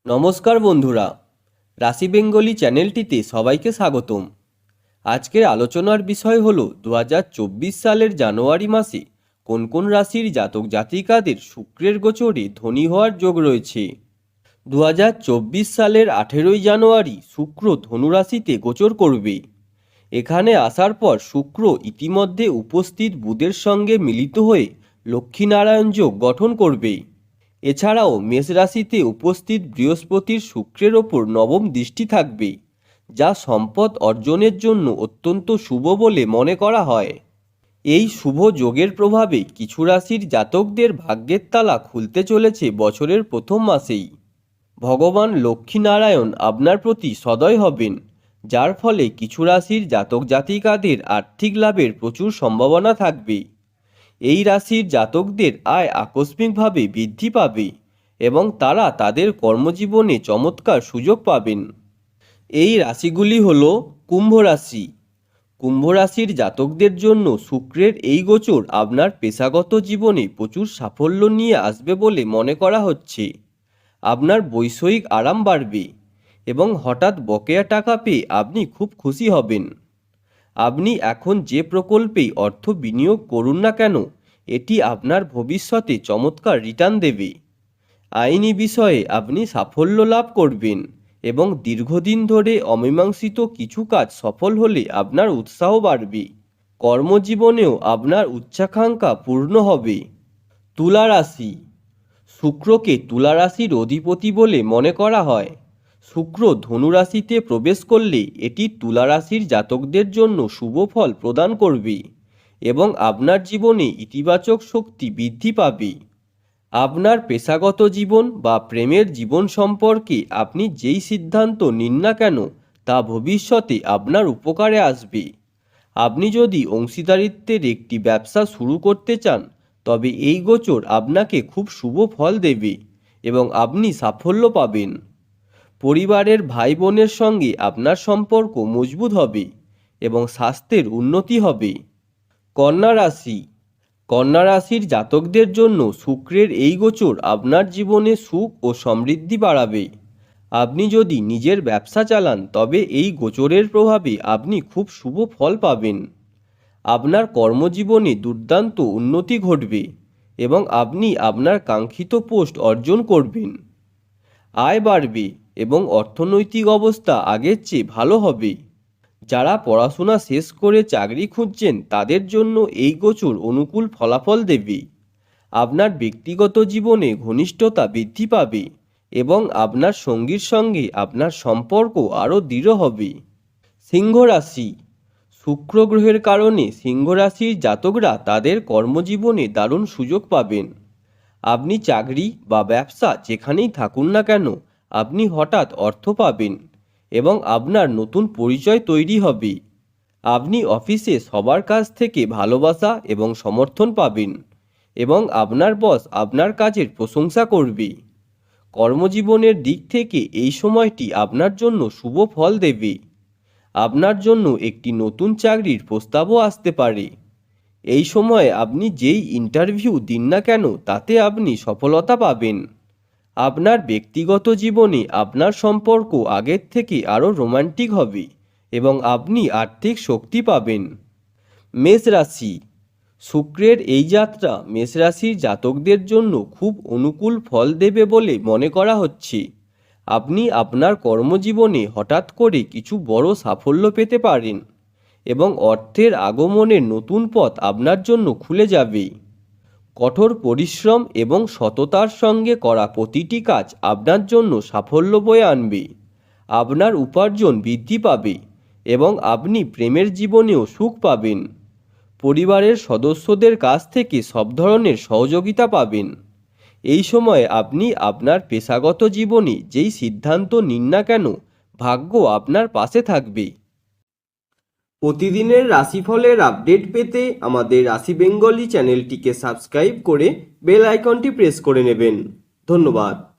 নমস্কার বন্ধুরা, রাশি বেঙ্গলি চ্যানেলটিতে সবাইকে স্বাগতম। আজকের আলোচনার বিষয় হলো 2024 সালের জানুয়ারি মাসে কোন কোন রাশির জাতক জাতিকাদের শুক্রের গোচরে ধনী হওয়ার যোগ রয়েছে। 2024 সালের 18ই জানুয়ারি শুক্র ধনু রাশিতে গোচর করবে। এখানে আসার পর শুক্র ইতিমধ্যে উপস্থিত বুধের সঙ্গে মিলিত হয়ে লক্ষ্মীনারায়ণ যোগ গঠন করবে। এছাড়াও মেষ রাশিতে উপস্থিত বৃহস্পতির শুক্রের ওপর নবম দৃষ্টি থাকবে, যা সম্পদ অর্জনের জন্য অত্যন্ত শুভ বলে মনে করা হয়। এই শুভ যোগের প্রভাবে কিছু রাশির জাতকদের ভাগ্যের তালা খুলতে চলেছে বছরের প্রথম মাসেই। ভগবান লক্ষ্মীনারায়ণ আপনার প্রতি সদয় হবেন, যার ফলে কিছু রাশির জাতক জাতিকাদের আর্থিক লাভের প্রচুর সম্ভাবনা থাকবে। এই রাশির জাতকদের আয় আকস্মিকভাবে বৃদ্ধি পাবে এবং তারা তাদের কর্মজীবনে চমৎকার সুযোগ পাবেন। এই রাশিগুলি হল কুম্ভ রাশি। কুম্ভ রাশির জাতকদের জন্য শুক্রের এই গোচর আপনার পেশাগত জীবনে প্রচুর সাফল্য নিয়ে আসবে বলে মনে করা হচ্ছে। আপনার বৈষয়িক আরাম বাড়বে এবং হঠাৎ বকেয়া টাকা পেয়ে আপনি খুব খুশি হবেন। আপনি এখন যে প্রকল্পেই অর্থ বিনিয়োগ করুন না কেন, এটি আপনার ভবিষ্যতে চমৎকার রিটার্ন দেবে। আইনি বিষয়ে আপনি সাফল্য লাভ করবেন এবং দীর্ঘদিন ধরে অমীমাংসিত কিছু কাজ সফল হলে আপনার উৎসাহ বাড়বে। কর্মজীবনেও আপনার উচ্চাকাঙ্ক্ষা পূর্ণ হবে। তুলা রাশি। শুক্রকে তুলা রাশির অধিপতি বলে মনে করা হয়। শুক্র ধনু রাশিতে প্রবেশ করলে এটি তুলা রাশির জাতকদের জন্য শুভ ফল প্রদান করবে এবং আপনার জীবনে ইতিবাচক শক্তি বৃদ্ধি পাবে। আপনার পেশাগত জীবন বা প্রেমের জীবন সম্পর্কে আপনি যেই সিদ্ধান্ত নিন না কেন, তা ভবিষ্যতে আপনার উপকারে আসবে। আপনি যদি অংশীদারিত্বের একটি ব্যবসা শুরু করতে চান, তবে এই গোচর আপনাকে খুব শুভ ফল দেবে এবং আপনি সাফল্য পাবেন। পরিবারের ভাই বোনের সঙ্গে আপনার সম্পর্ক মজবুত হবে এবং স্বাস্থ্যের উন্নতি হবে। কন্যা রাশি। কন্যা রাশির জাতকদের জন্য শুক্রের এই গোচর আপনার জীবনে সুখ ও সমৃদ্ধি বাড়াবে। আপনি যদি নিজের ব্যবসা চালান, তবে এই গোচরের প্রভাবে আপনি খুব শুভ ফল পাবেন। আপনার কর্মজীবনে দুর্দান্ত উন্নতি ঘটবে এবং আপনি আপনার কাঙ্ক্ষিত পোস্ট অর্জন করবেন। আয় বাড়বে এবং অর্থনৈতিক অবস্থা আগের চেয়ে ভালো হবে। যারা পড়াশোনা শেষ করে চাকরি খুঁজছেন, তাদের জন্য এই গোচর অনুকূল ফলাফল দেবে। আপনার ব্যক্তিগত জীবনে ঘনিষ্ঠতা বৃদ্ধি পাবে এবং আপনার সঙ্গীর সঙ্গে আপনার সম্পর্ক আরও দৃঢ় হবে। সিংহ রাশি। শুক্র গ্রহের কারণে সিংহ রাশির জাতকরা তাদের কর্মজীবনে দারুণ সুযোগ পাবেন। আপনি চাকরি বা ব্যবসা যেখানেই থাকুন না কেন, আপনি হঠাৎ অর্থ পাবেন এবং আপনার নতুন পরিচয় তৈরি হবে। আপনি অফিসে সবার কাছ থেকে ভালোবাসা এবং সমর্থন পাবেন এবং আপনার বস আপনার কাজের প্রশংসা করবে। কর্মজীবনের দিক থেকে এই সময়টি আপনার জন্য শুভ ফল দেবে। আপনার জন্য একটি নতুন চাকরির প্রস্তাবও আসতে পারে। এই সময়ে আপনি যেই ইন্টারভিউ দিন না কেন, তাতে আপনি সফলতা পাবেন। আপনার ব্যক্তিগত জীবনে আপনার সম্পর্ক আগের থেকে আরও রোমান্টিক হবে এবং আপনি আর্থিক শক্তি পাবেন। মেষ রাশি। শুক্রের এই যাত্রা মেষ রাশির জাতকদের জন্য খুব অনুকূল ফল দেবে বলে মনে করা হচ্ছে। আপনি আপনার কর্মজীবনে হঠাৎ করে কিছু বড় সাফল্য পেতে পারেন এবং অর্থের আগমনের নতুন পথ আপনার জন্য খুলে যাবে। কঠোর পরিশ্রম এবং সততার সঙ্গে করা প্রতিটি কাজ আপনার জন্য সাফল্য বয়ে আনবে। আপনার উপার্জন বৃদ্ধি পাবে এবং আপনি প্রেমের জীবনেও সুখ পাবেন। পরিবারের সদস্যদের কাছ থেকে সব ধরনের সহযোগিতা পাবেন। এই সময় আপনি আপনার পেশাগত জীবনে যেই সিদ্ধান্ত নিন না কেন, ভাগ্য আপনার পাশে থাকবে। প্রতিদিনের রাশিফলের আপডেট পেতে আমাদের রাশি বেঙ্গলি চ্যানেলটিকে সাবস্ক্রাইব করে বেল আইকনটি প্রেস করে নেবেন। ধন্যবাদ।